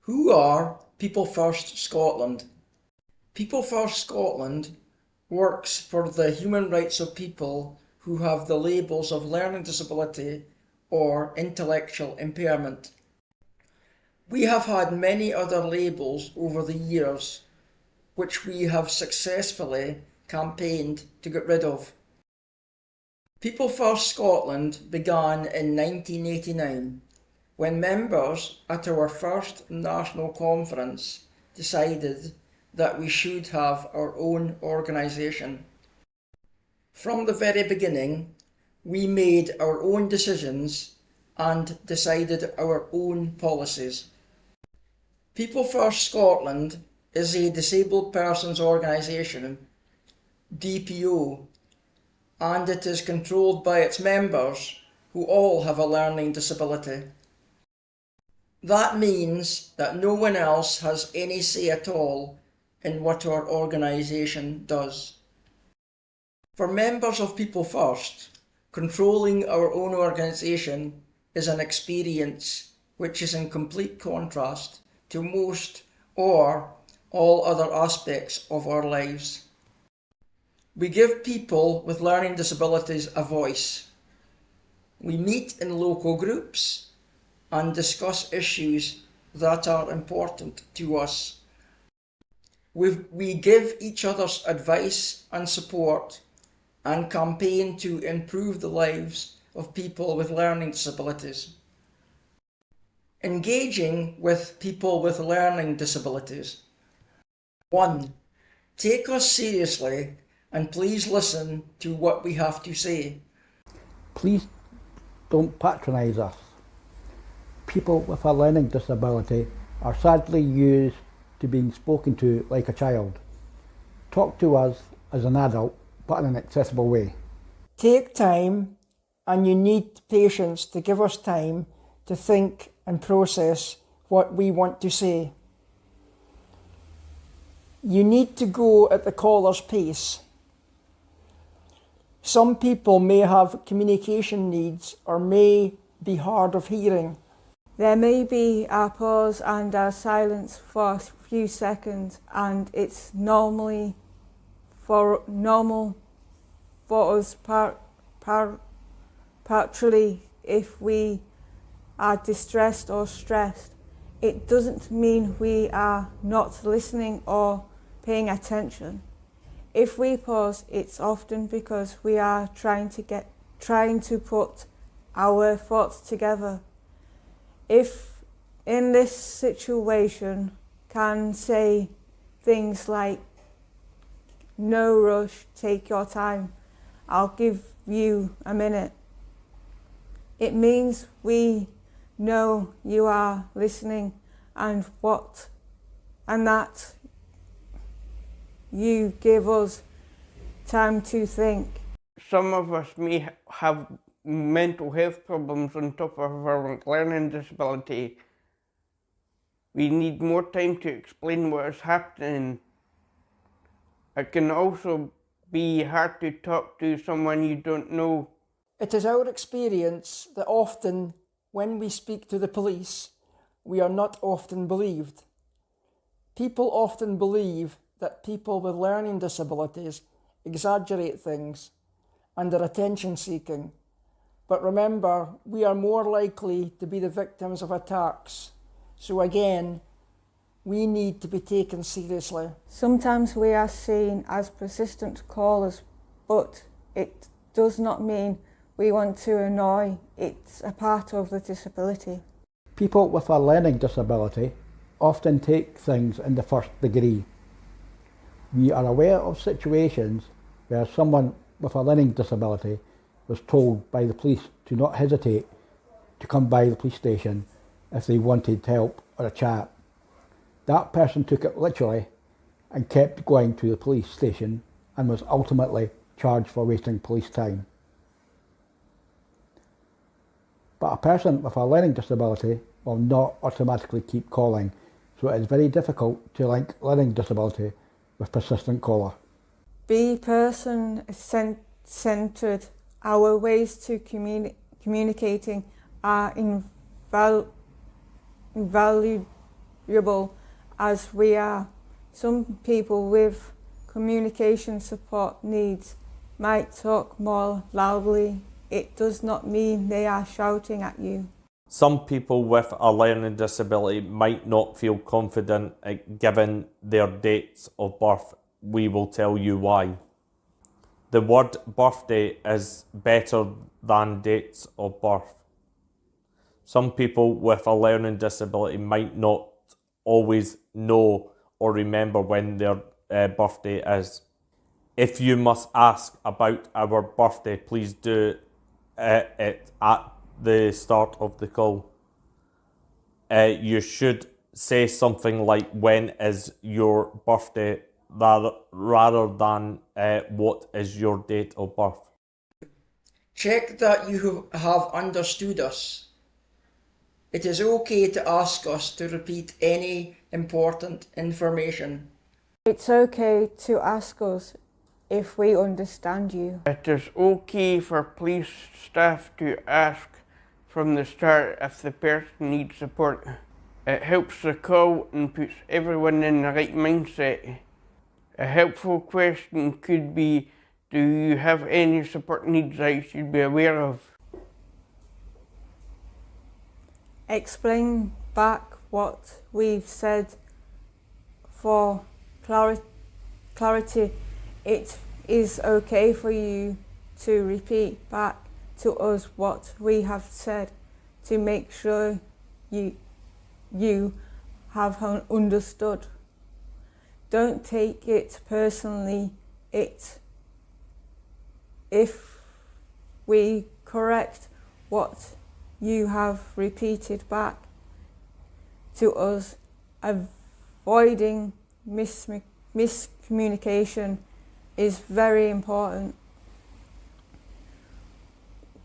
Who are People First Scotland? People First Scotland works for the human rights of people who have the labels of learning disability or intellectual impairment. We have had many other labels over the years which we have successfully campaigned to get rid of. People First Scotland began in 1989 when members at our first national conference decided that we should have our own organisation. From the very beginning, we made our own decisions and decided our own policies. People First Scotland is a disabled persons organisation, DPO, and it is controlled by its members who all have a learning disability. That means that no one else has any say at all in what our organisation does. For members of People First, controlling our own organisation is an experience which is in complete contrast to most or all other aspects of our lives. We give people with learning disabilities a voice. We meet in local groups and discuss issues that are important to us. We give each other's advice and support and campaign to improve the lives of people with learning disabilities. Engaging with people with learning disabilities. 1. Take us seriously and please listen to what we have to say. Please don't patronise us. People with a learning disability are sadly used to being spoken to like a child. Talk to us as an adult, but in an accessible way. Take time, and you need patience to give us time to think and process what we want to say. You need to go at the caller's pace. Some people may have communication needs or may be hard of hearing. There may be a pause and a silence for a few seconds, and it's normal for us particularly if we are distressed or stressed. It doesn't mean we are not listening or paying attention. If we pause, it's often because we are trying to put our thoughts together. If in this situation can say things like, no rush, take your time, I'll give you a minute. It means we know you are listening and that you give us time to think. Some of us may have mental health problems on top of our learning disability. We need more time to explain what is happening. It can also be hard to talk to someone you don't know. It is our experience that often when we speak to the police, we are not often believed. People often believe that people with learning disabilities exaggerate things and are attention-seeking. But remember, we are more likely to be the victims of attacks. So again, we need to be taken seriously. Sometimes we are seen as persistent callers, but it does not mean we want to annoy. It's a part of the disability. People with a learning disability often take things in the first degree. We are aware of situations where someone with a learning disability was told by the police to not hesitate to come by the police station if they wanted help or a chat. That person took it literally and kept going to the police station and was ultimately charged for wasting police time. But a person with a learning disability will not automatically keep calling, so it is very difficult to link learning disability with persistent caller. Be person-centred. Our ways to communicating are invaluable valuable as we are. Some people with communication support needs might talk more loudly. It does not mean they are shouting at you. Some people with a learning disability might not feel confident at giving their dates of birth. We will tell you why. The word birthday is better than dates of birth. Some people with a learning disability might not always know or remember when their birthday is. If you must ask about our birthday, please do it at the start of the call. You should say something like, when is your birthday, rather than what is your date of birth. Check that you have understood us. It is okay to ask us to repeat any important information. It's okay to ask us if we understand you. It is okay for police staff to ask from the start if the person needs support. It helps the call and puts everyone in the right mindset. A helpful question could be, do you have any support needs I should be aware of? Explain back what we've said for clarity. It is okay for you to repeat back to us what we have said to make sure you have understood. Don't take it personally. If we correct what you have repeated back to us, avoiding miscommunication is very important.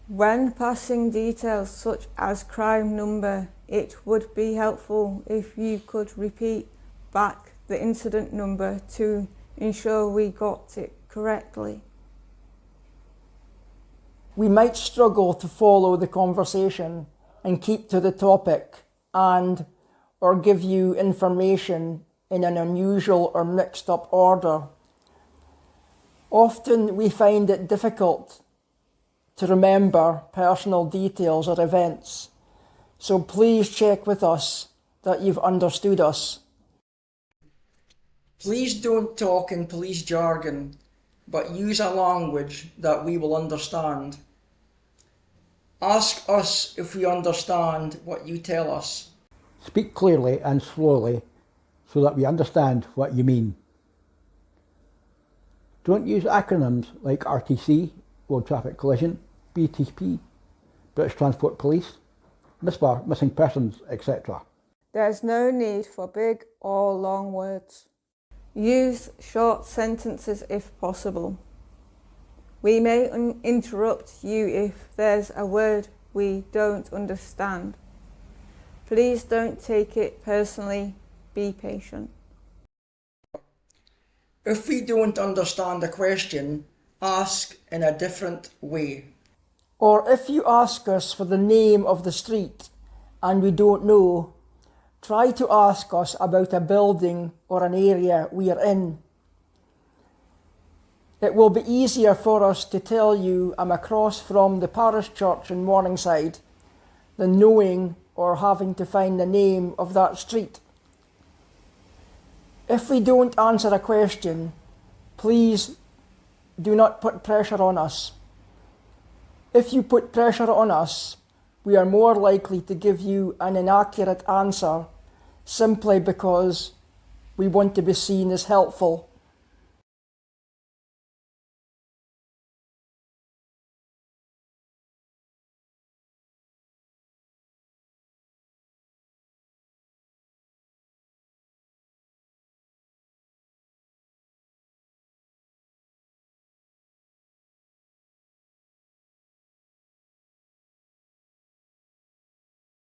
When passing details such as crime number, it would be helpful if you could repeat back the incident number to ensure we got it correctly. We might struggle to follow the conversation and keep to the topic or give you information in an unusual or mixed up order. Often we find it difficult to remember personal details or events, so please check with us that you've understood us. Please don't talk in police jargon, but use a language that we will understand. Ask us if we understand what you tell us. Speak clearly and slowly so that we understand what you mean. Don't use acronyms like RTC, Road Traffic Collision, BTP, British Transport Police, MISPAR, Missing Persons, etc. There's no need for big or long words. Use short sentences if possible. We may interrupt you if there's a word we don't understand. Please don't take it personally. Be patient. If we don't understand a question, ask in a different way. Or if you ask us for the name of the street and we don't know, try to ask us about a building or an area we are in. It will be easier for us to tell you I'm across from the parish church in Morningside than knowing or having to find the name of that street. If we don't answer a question, please do not put pressure on us. If you put pressure on us, we are more likely to give you an inaccurate answer simply because we want to be seen as helpful.